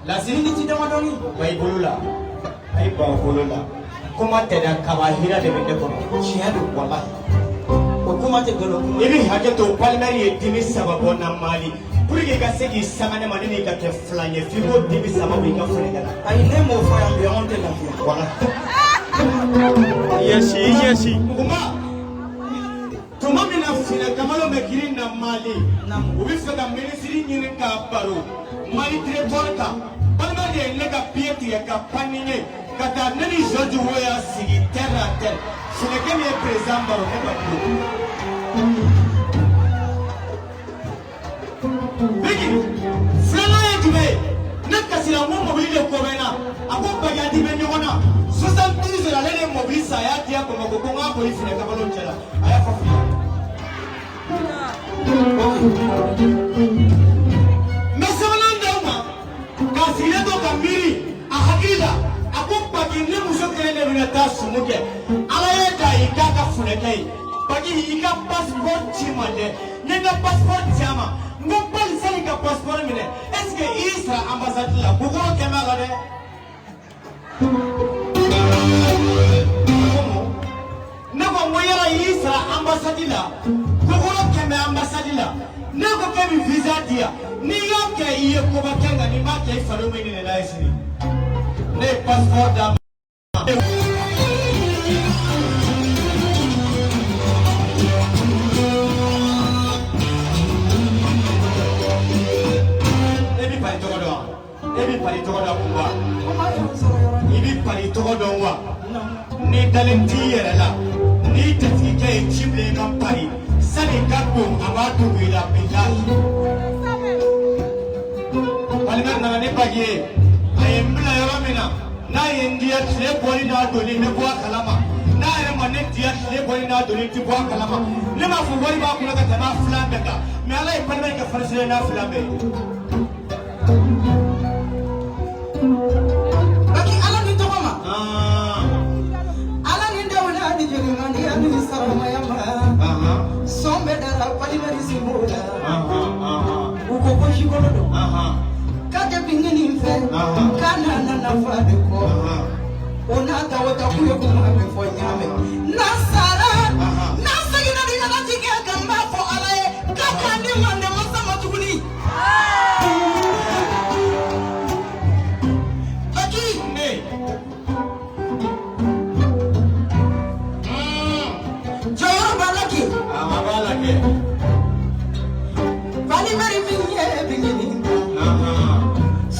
La sini ci dama doni bay bulula ay ba bulula kuma tada kabahira de bende ko ciyadu wallahi ko kuma te galo ibi haketo palmari e dimi sababu na mali pour que ga segi samane manini ka ke flanye figo dimi sababu ka fure ay ne mo fa ya be on te la wallahi yesi kuma tuma mina fina kamalo me girin na mali ubi fega ministry nyini ka baro mali treporta palma de ne ka pieti ka panine kata nani joju hoya sigi terra terre sine ke me présent baro ne ba ko bigi frana e dube ne kasira mo mobile de ko bena ako bagadi be nyona 70 la lele mobile sa ya dia ko ko ko ngabo ifine ka balo chela aya fa Mesona ndoma kasile to kamiri ahakida akuppa kinne muso kene binata sumuke ala yeka ikaka funekai bagi ika passport chimande nenga passport chama ngompal salika passport mine est-ce que Isra ambassade la bugo kemala de Nako moyala Isra ambassade la bugo keme ambassade la Nako kemi visa dia ni yoke iye ko bakanga ni make ifalo mini ne laisini ne passport da ebi pari togoda kuwa ibi pari togoda wa ni talenti yere la ni tatike chible kan pari sani kakko abatu bila billahi palmer na ne pagiye ayembla yamina na yendia tle boli na doni ne bwa kalama na ere manne dia tle boli na doni ti bwa kalama ne ma fu boli ba kula ka tama flambe ka me ala e palmer ka farsele na flambe Baki ala ni tokoma ala ni ndawla ni jogi mandi adu sarama yama sombe dara palimari simula uko ko shikolo do kake pingini mfe kana na fade ko ona tawata kuyo kuma me fo nyame nasara nasagina diga na tige kamba fo ala e kaka ni mande masama tukuni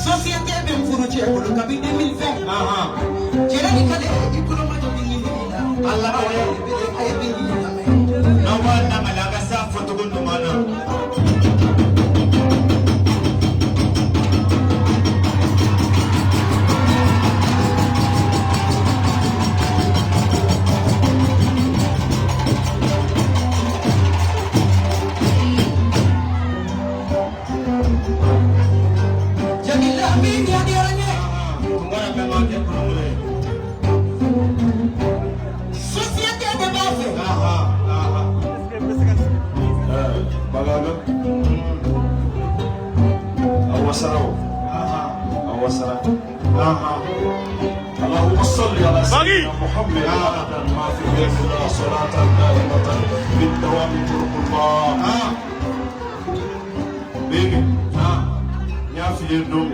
Société ben furuche ko kabi 2020 jere ni kale ikulo ma to bingi ni Allah ba ay bingi ni na wa na malaga sa foto ko no mana اللهم صل على سيدنا محمد عدد ما في علم الله صلاة دائمة بالدوام طرق الله بيجي يا في الدوم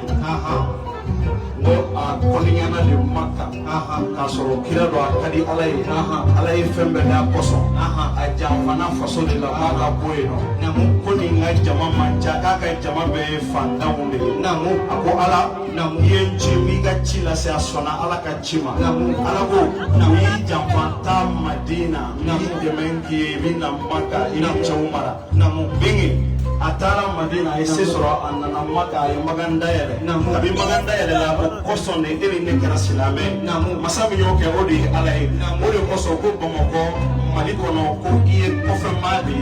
ngo a koninyana le maka ka soro kira do akadi alay fembe da koso a jamfana faso de la maka boyno namu koni nga jama manja ka jama be fanda wonde namu ako ala namu yenchi mi ga chila se asona ala ka chima namu ala go namu jamfanta madina namu de menki mina maka ina chawmara namu bingi atara madina ese soro anana maka ay maganda yele abi maganda yele la koso ne eri ne kera silame masabi yoke odi alay odi koso ko bomoko mali kono ko iye ko fe madi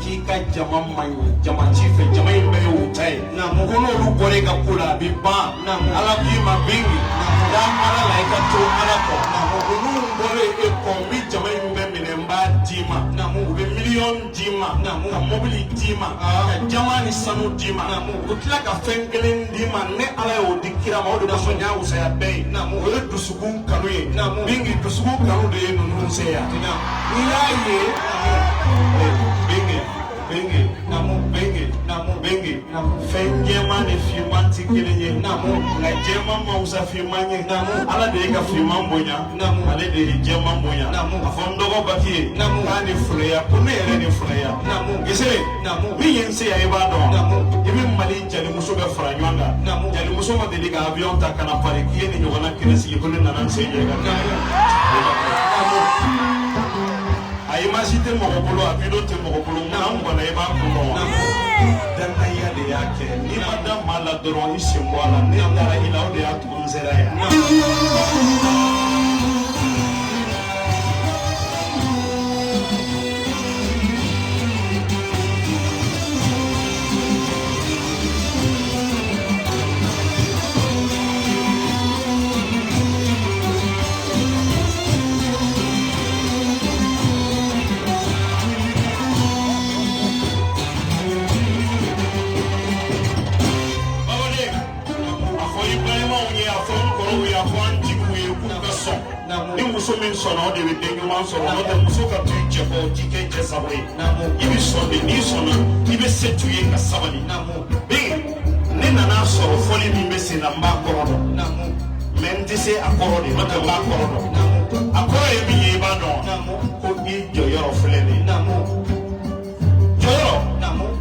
ki ka jama man jama chife jama imbe utai kono lu gore ka kula bi ba ala ki ma bingi da ala laika to ala ko kono gore e ko bi jama imbe mine mba jima be million jima ka mobili d'i ma ka jama ni sanu d'i ma o tila ka fɛn kelen d'i ma ne ala y'o di kira ma o de kosɔn n y'a wusaya bɛɛ ye o ye dusukun kanu ye bingi dusukun kanu de ye ninnu se yan n'i y'a ye bengi fɛn jɛman ni finman tɛ kelen ye nka jɛman ma wusa finman ye ala de ye ka finman bonya ale de ye jɛman bonya a fɔ n dɔgɔ baki ye k'a ni fureya ko ne yɛrɛ ni fureya gisere min ye n se yan i b'a dɔn i bɛ mali jalimuso bɛ fara ɲɔgɔn kan jalimuso ma deli ka avion ta ka na pari k'i ye ni ɲɔgɔnna kelen sigi ko ne nana n se ɲɛ kan a image tɛ mɔgɔ bolo a video tɛ mɔgɔ bolo munna an mɔgɔ la i b'a kun wa danaya de y'a kɛ n'i ma da maa la dɔrɔn i sen bɔ a la ne taara i la o de y'a tugu n sera yan ni muso min sɔnna o de bɛ den ɲuman sɔrɔ n'o tɛ muso ka to cɛ kɔ o ti kɛ cɛ sago ye i bɛ sɔn de n'i sɔnna i bɛ se t'u ye ka sabali ne nana sɔrɔ fɔli min bɛ sen na n b'a kɔrɔ dɔn mɛ n tɛ se a kɔrɔ de n'o tɛ n b'a kɔrɔ dɔn a kɔrɔ ye min ye i b'a dɔn ko i jɔyɔrɔ filɛ nin ye jɔyɔrɔ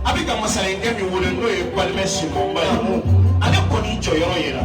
a bɛ ka masalenkɛ min wele n'o ye Balimɛ Simonba ye ale kɔni jɔyɔrɔ yera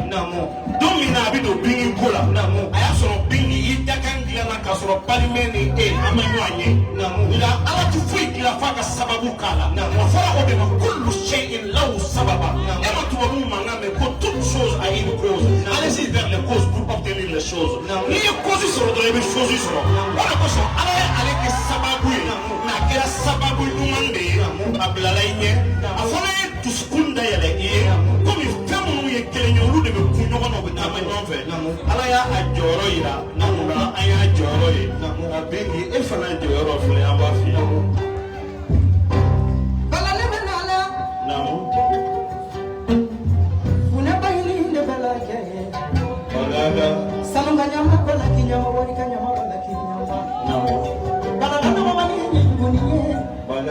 don min na a bɛ don bingi ko la a y'a sɔrɔ bingi i dakan dilanna k'a sɔrɔ Balimɛ ni e an ma ɲɔgɔn ye nka ala tɛ foyi dilan f'a ka sababu k'a la a fɔra o de ma kullu shay'in lahu sababa e ma tubabu mankan mɛn ko toute chose a une cause allez-y vers les causes pour obtenir les choses n'i ye cause sɔrɔ dɔrɔn i bɛ chose sɔrɔ o de kosɔn ala ye ale kɛ sababu ye n'a kɛra sababu ɲuman de ye a bilala i ɲɛ a fana ye dusukun dayɛlɛ i ye komi fɛn minnu ye kelen ye olu de bɛ kun ɲɔgɔn na u bɛ taama ɲɔgɔn fɛ ala y'a jɔyɔrɔ yira mun na an y'a jɔyɔrɔ ye a bɛ ni e fana jɔyɔrɔ filɛ an b'a f'i ye. bala ne bɛ nana. funɛ baɲini de bɛ la kɛ. sanu ka ɲama bala k'i ɲama wari ka ɲama bala k'i ɲama. bala ne bɛ wani ye tuguni ye.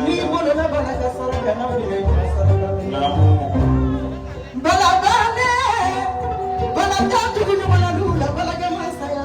n'i bolo bɛ bala ka saraka n'a bɛ ka saraka. bala bane bala t'a tugu ɲɔgɔn na n'u la bala kɛ masaya.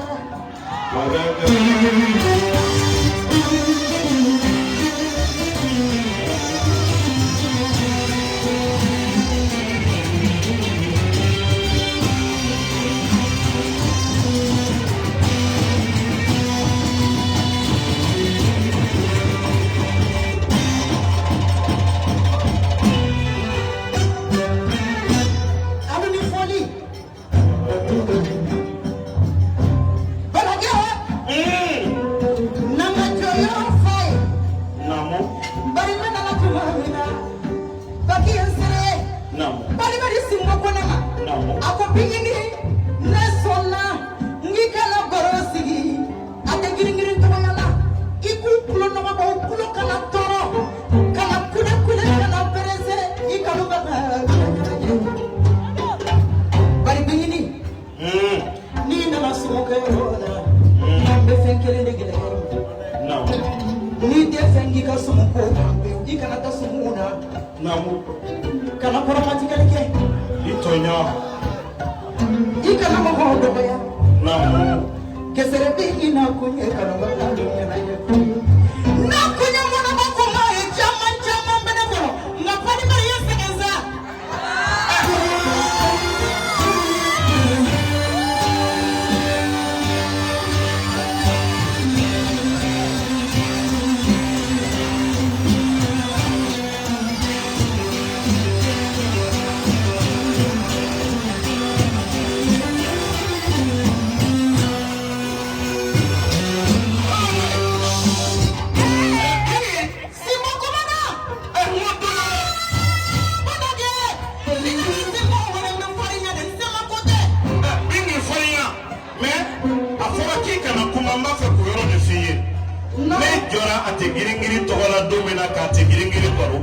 Ne jɔra a tɛ girin girin tɔgɔ la don min na ka te giringiri baro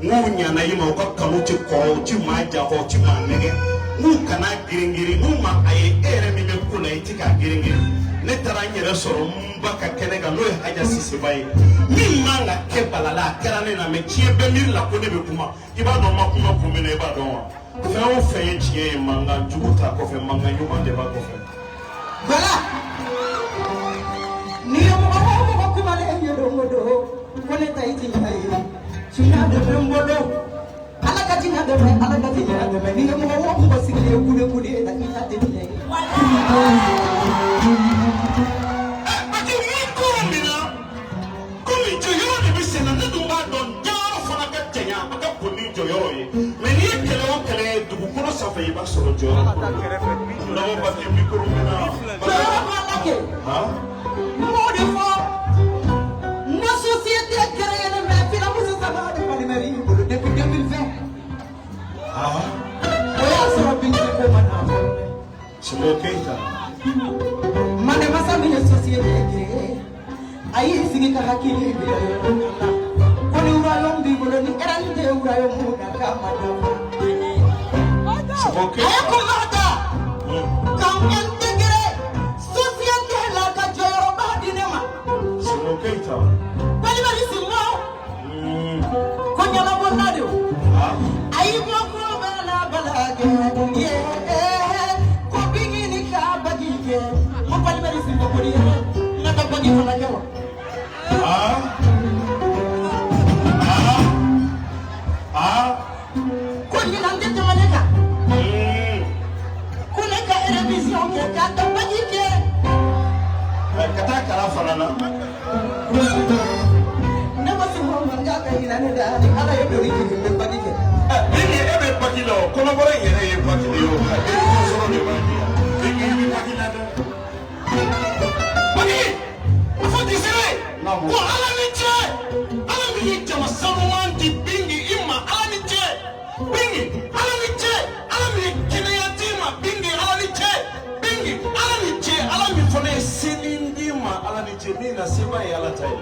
ngu nyana yima o ka kanu ti ko ti ma ja ko ti ma nege ngu kana giringiri ngu ma aye ere mi me kuna iti ka giringiri ne tara nyere soro mba ka kene ga no haja sisi bai mi manga ke balala kera ne na me chie be mir la ko ne be kuma iba do ma kuma kuma ne ba do fe o fe chie manga juguta ko fe manga nyuma de ba ko fe bala ni yo mo kuma le yo do ko ne tai ti nai china de mbodo ala ka tina de ala ka tina de ni yo mo sigile kule kule da ita de ni Safi ba soro jo no ba ti mikro mena ha mo de fo na société créée le mais fi la mo sa ba de palimeri depuis 2020 oya so bi ko mana Simo Keita mane masa mi société créée ayi sigi ka hakili bi ko ni urayom bi bolo ni eran de urayom mu na ka ma Okay. Ayo kumata. Kau integre société la ka joro ba dinema. Simo Keita. Bali bali simo. Ko nyama bonado. Ayi mo ko bala bala ge. Ko bingi ni ka bagi ge. Mo bali bali simo ko ni. Na ka bagi ko na jawa. Ko ni nan de tamaneka. Vision ke kata bagi ke kata kala falana na masimo manga ka ina ne da ala yo dori ki me bagi ke ni ebe bagi lo kono bore yere ye bagi yo ka soro de bagi ni ebe bagi la da bagi afo disere ko ala ni che ala mi jama samuan di bingi imma ala ni che bingi ala ni che ala mi kinayati ma bingi ala ni che bingi ala ni che ala mi fone sinindi ma ala ni che ni na sima ya ala tai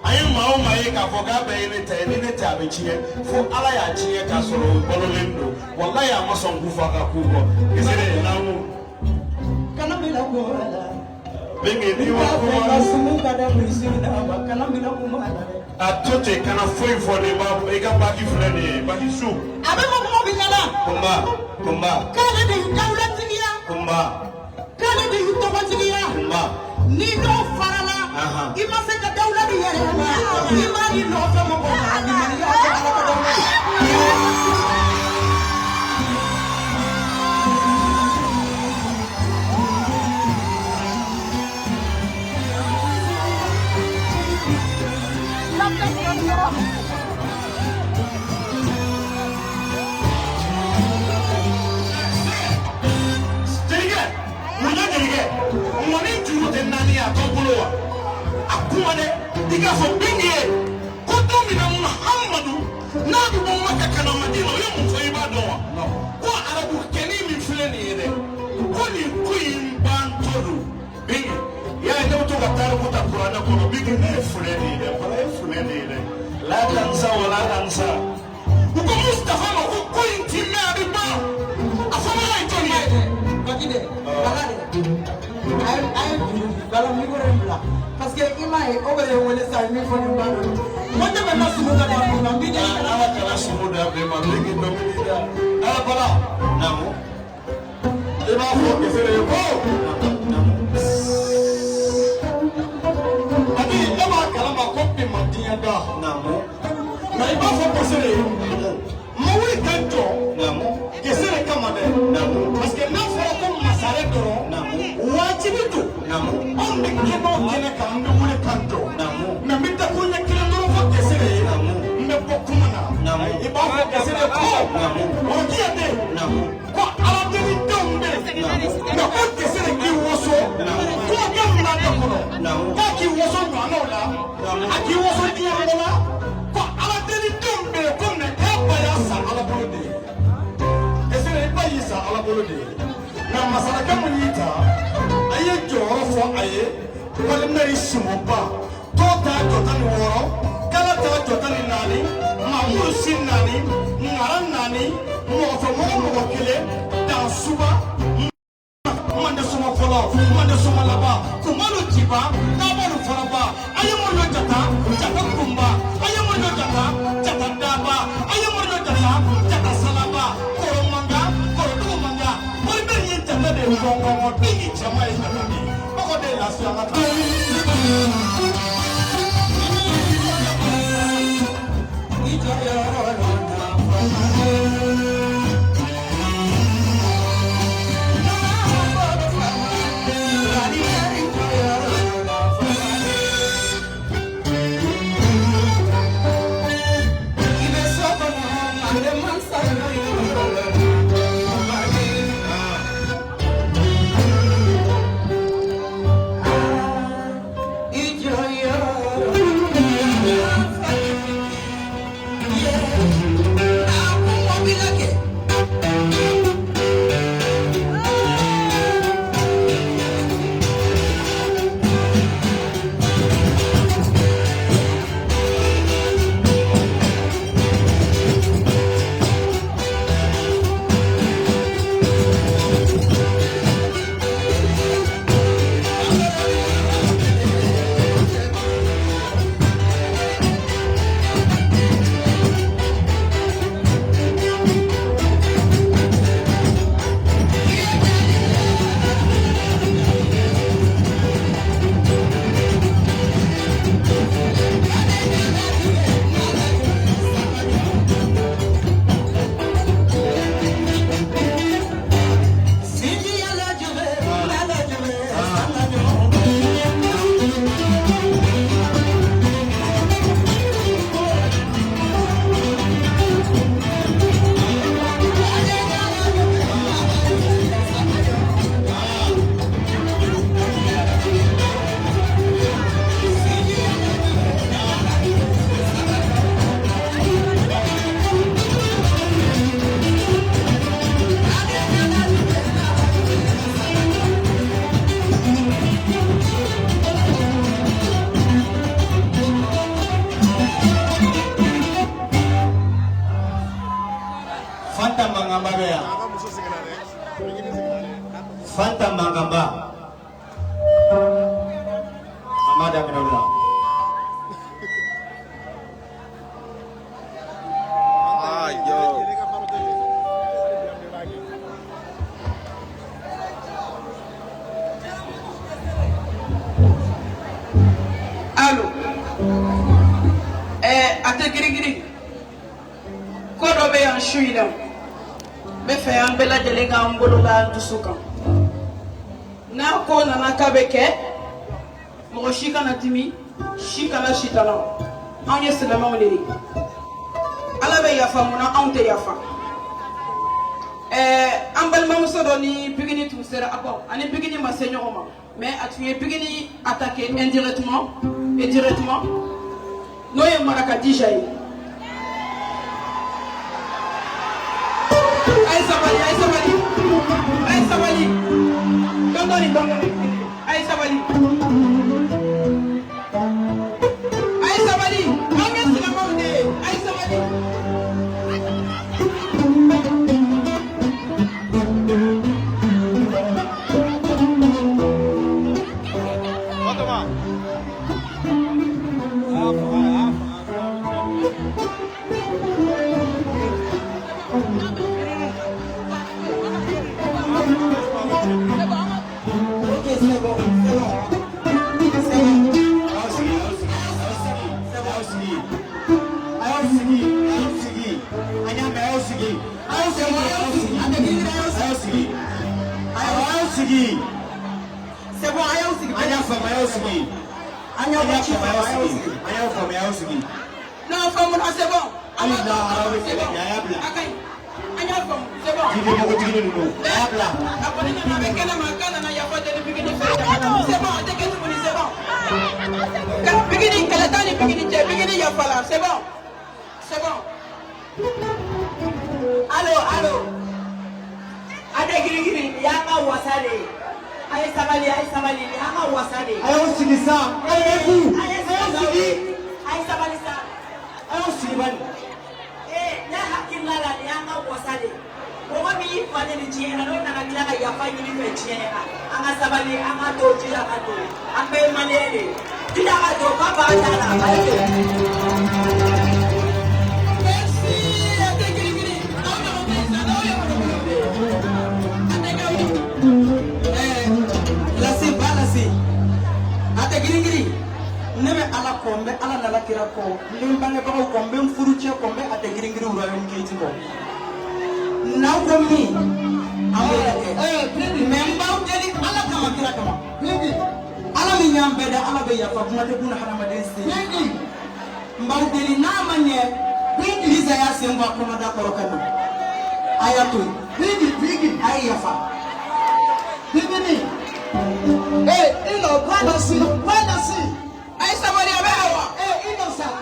ayi ma o ma ye ka fo ga be ni tai ni ne ta be chie fo ala ya chie ka soro bololendo wallahi ama son kufa ka kuko kesere na mu kana bila ko ala bingi ni wa ko sumu kada muisina ba kana bila ko ala atote kana foi ne ba e ga bagi frene bagi su abe mo binala kumba kana de dawlatiya kumba kana de tawatiya kumba ni no farala ima se ka dawlati yere ima ni no fa mo ko ni mari ya ko ala ko dawlati diga fo bingi ko domina Muhammadu na du mo maka kana madina yo mo fo ibado ko arabu keni mi fleni ede ko ni kuin bantodu bingi ya ne to ga taru ko ta qur'ana ko bingi ne fleni ede ko e fleni ede la tansa wala tansa ko Mustafa ma ko kuin timma bi ba afama la itoni ede bagide balade ay balam mi ko remla parce que ima e obere wole sa mi fo ni baro mo de me masumu da na mi de ala kala sumu da be ma bingi do mi da ala bala namo e ba fo ke fere ko namo adi e ba kala ma ko pe ma dia da namo na e ba fo ko fere mo wi kanto namo ke fere kama de namo parce que na fo ko masare doro namo wajibi do namo on de keno kene ka ndo wule kanto namo na mita kunya kile ndo fo ke fere namo mbe bokumana namo e ba fo ke fere ko namo o dia de namo ko ala de ni dombe na ko ke fere ki woso ko ga mna de ko ka ki woso no na la aki woso di la ko ala de ni dombe ko na ka ba ya sa ala bolode ke fere ba yi sa ala bolode na masala ka munita aye joro fo aye wala mari simoba to ta ni woro kala ta jotani nani mamuru sin nani ngaran nani mo fa mo kele dan suba mande suma folo mande suma laba kumalo tiba namolu faraba ayemo no jata jata kumba ayemo no jata jata daba ayemo no jata jata salaba koromanga korodumanga polberi jata de bongo tigi chama ikani bako de la siamata Fanta Mangamba Amada Minola yo Allô ate giri ko do be an shuida be fe an bela jele ga ngolo ga dusuka na ko na nakabeke mo shika na timi shika na shitana an yeselama woni ala be yafa mona an te yafa an balma musodo ni bigini tu sera abo ani bigini ma senyoma mais atuye bigini attaquer indirectement et directement noye maraka dijay ay sabali dondoni ay sabali ange silama woni ay sabali C'est bon, non, c'est bon. C'est bon. Allô. Ada giri yanga wasale. Ay sabali yanga wasale. Ayo sigisa. Ay sabali sa. ayo sibani na hakilla la ni anga wasale ko mi fane ni tiena no na ngila ka ya fanye ni tiena anga sabali anga doji anga do ambe manele tila ka do baba dala merci ategiri lasi balasi ategiri nebe ala kombe ala nala kira ko limbange ba kombe mfuruche kombe ategiri ura yonkeiti ko na ko mi amela ke memba deli ala kama kira kama ala mi nyambe da ala be ya fa kuma te kuna harama den se mbaw deli na manye liza ya semba kuma da korokana ayatu bigi ayafa bigi ilo bwana si ay sabari abawa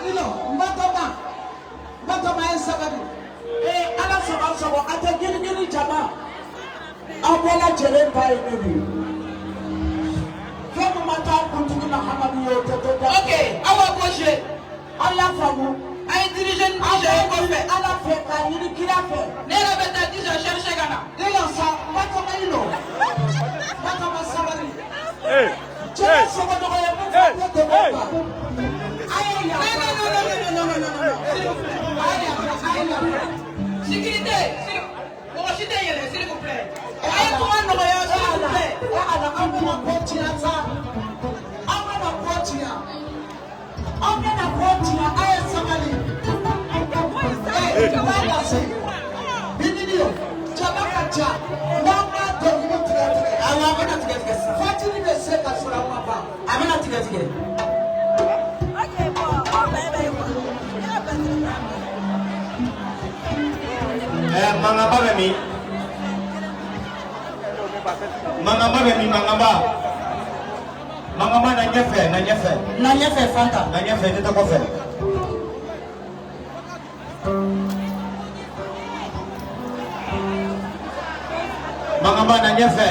ilo mbato ma ay sabari ala sabo ata gini jama abola jere pai mebi kemu mata kuntu na hamadu yo toto okay awa boje ala famu ay dirigeant déjà ko fe ala fe ka yini kira fe nera beta déjà chercher gana ilo sa mbato ma ilo mbato ma sabari Hey! Sécurité, s'il vous plaît. Comment nous voyons, s'il vous plaît? Mangaba na nyefe Fanta na nyefe nita kofe Mangaba na nyefe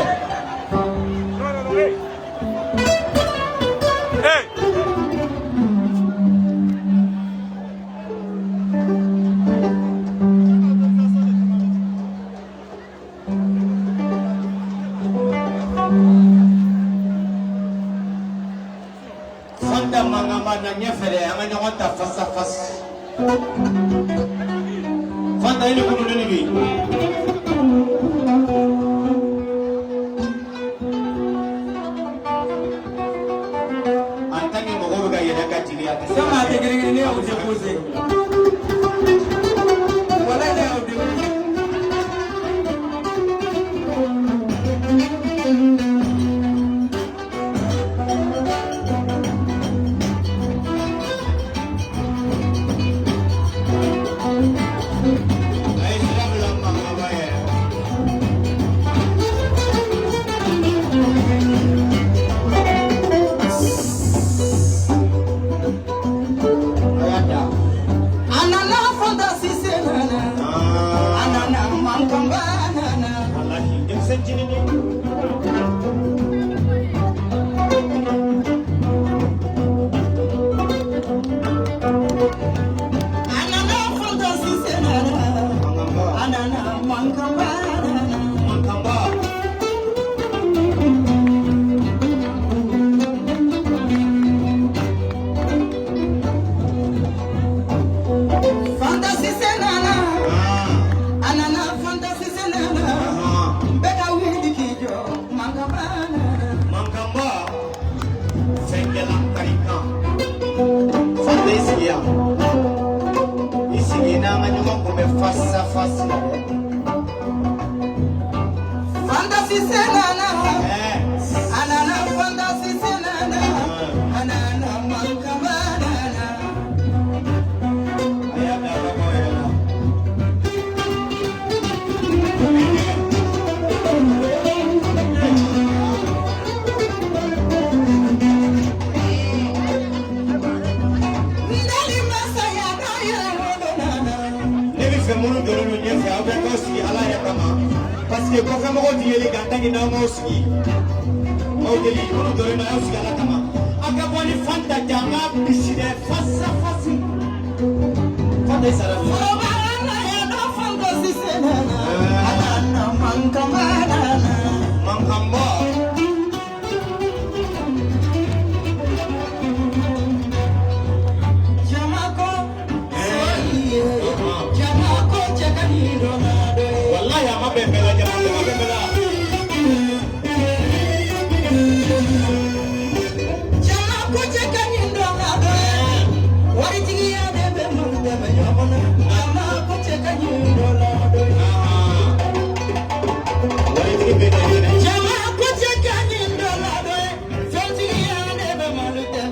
na nyefere anga nyonta face à face Fanta ile kuno nini bi Antangi mogo ga yeda ka tili ate sama ate giri ne o je pose wala ne o de parce que quand on dit les gars qui n'ont pas aussi on dit les gens de la aussi à la cama à quoi les fanta janga décider face à face de sarabi obana ya do fango sisenana ana mankamana Mankamba. jamako jamako chakanindo nado Wallahi ama bembela jamako ama bembela. jamako chakanindo nado waritigi ya debe munda menyamona jamako chakanindo nado Waritigi benda jina. jamako chakanindo nado fentigi ya debe maluta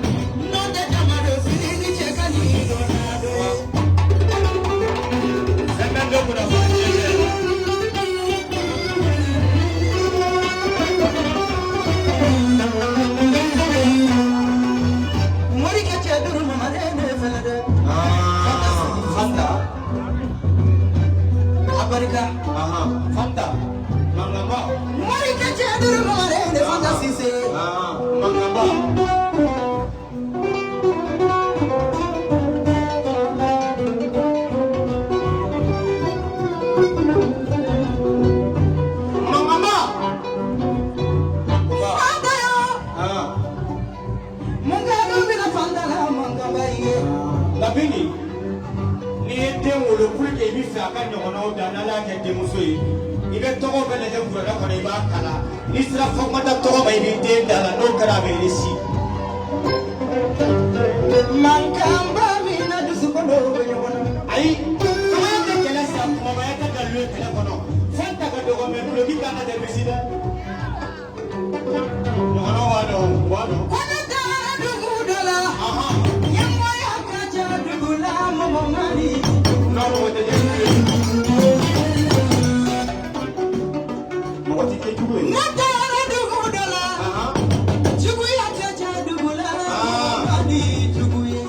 nonde jamado sirigi chakanindo nado Sembendo kuna fanje. mori ke chaduru mamarene felade Fanta. abarika Fanta. Mankamba. mori ke chaduru mamarene fanta sise Mankamba. Mankamba. fanta yo Ah. mungado bina fanta la mangaba ye Labini. Ni den wolo pour que ibi fɛ a ka ɲɔgɔnnaw da n'ala y'a kɛ denmuso ye i bɛ tɔgɔ bɛɛ lajɛ gulɔda kɔnɔ i b'a kala n'i sera fɔkumata tɔgɔ ma i b'i den da la n'o kɛra a bɛ réussi. mankamba mina dusu kono yona ayi kamaya tɛ kɛlɛ sa kumabaya tɛ dalu ye kɛlɛ kɔnɔ fɛn ta ka dɔgɔ mɛ duloki kan ka tɛ bisi dɛ ɲɔgɔnnaw b'a dɔn u b'a dɔn. kone taara dugu dɔ la ɲɛmɔgɔya ka ca dugu la mɔgɔ mari n'aw mɔgɔ tɛ kɛ jugu ye mɔgɔ ti kɛ jugu ye. ne taara dugu dɔ la juguya ka ca dugu la mari jugu ye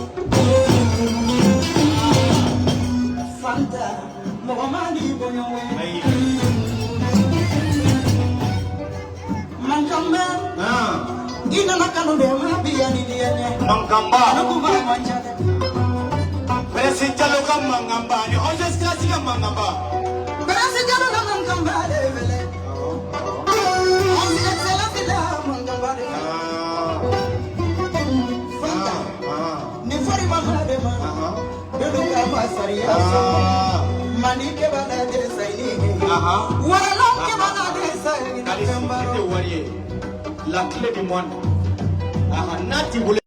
fanta mɔgɔ mari bɔɲɔgɔn ye ayi. mankamba i nana kanu de ma biya ni diya ɲɛ Mankamba. nuguba man ca dɛ Peresi Jalo ka Mankamba ni Ojes Classic ka Mankamba. Peresi Jalo ka Mankamba de vele His Excellency la Mankamba de Fanta ni fari mama de ma Dodo ka masariya mani ke bana de saini wala ke bana de saini na kamba La clé du monde. Nati voulait.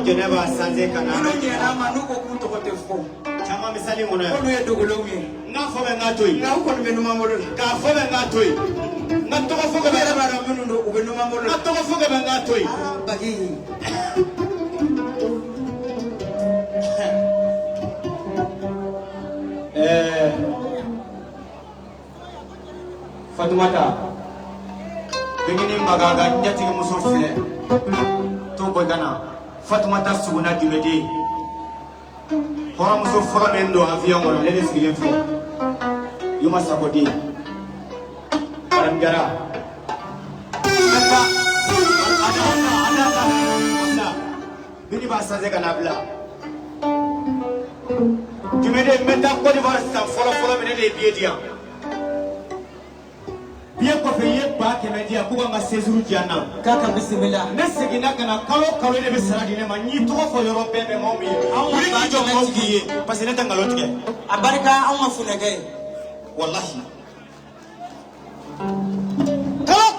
Geneva sanze kana no nyera manuko kunto kote fo chama misali ngono ono ye dogolo ngi nga fobe nga toy nga ko no benu mamolo ka fobe nga toy nga to ko fobe bera bara menu ndo ubenu mamolo nga to ko fobe nga toy bagi Fatumata bengini magaga nyati muso file to boy kana Fatumata suguna dimedi hora muso fora mendo avion wala lele sigilen fo yuma sakodi parangara meta ada bini ba saze kana bla dimedi meta ko di var sa fora mene de biedia bien ko fe yet ba kemedia kuba nga sezuru diana kaka bismillah ne segina kana kalo ne be saradi ne ma ni to fo europe be mo mi wuri ki jo mo ki parce que ne tangalo tige abarika an ma funege wallahi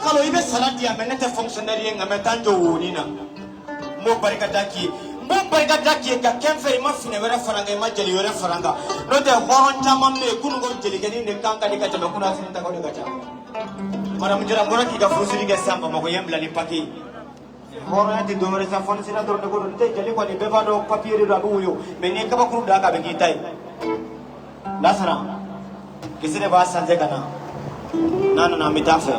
kalo ibe saradi ya menete fonctionnaire nga metanjo woni na mo barika daki ka kenfe ma fine wera faranga ma jeli wera faranga no de horon tamam me kunu go jeli gani ne kanka ni kata kuna fini ta ko de kata mara mujira ngora ki ga frusiri ga samba ma ko yembla ni paki horon ati do re sa fon sina do ko de jeli ko ni beba do papier do adu yo me ne ka ba kuru da ka be ki tai lasara kisine ba sanje kana nana na mitafe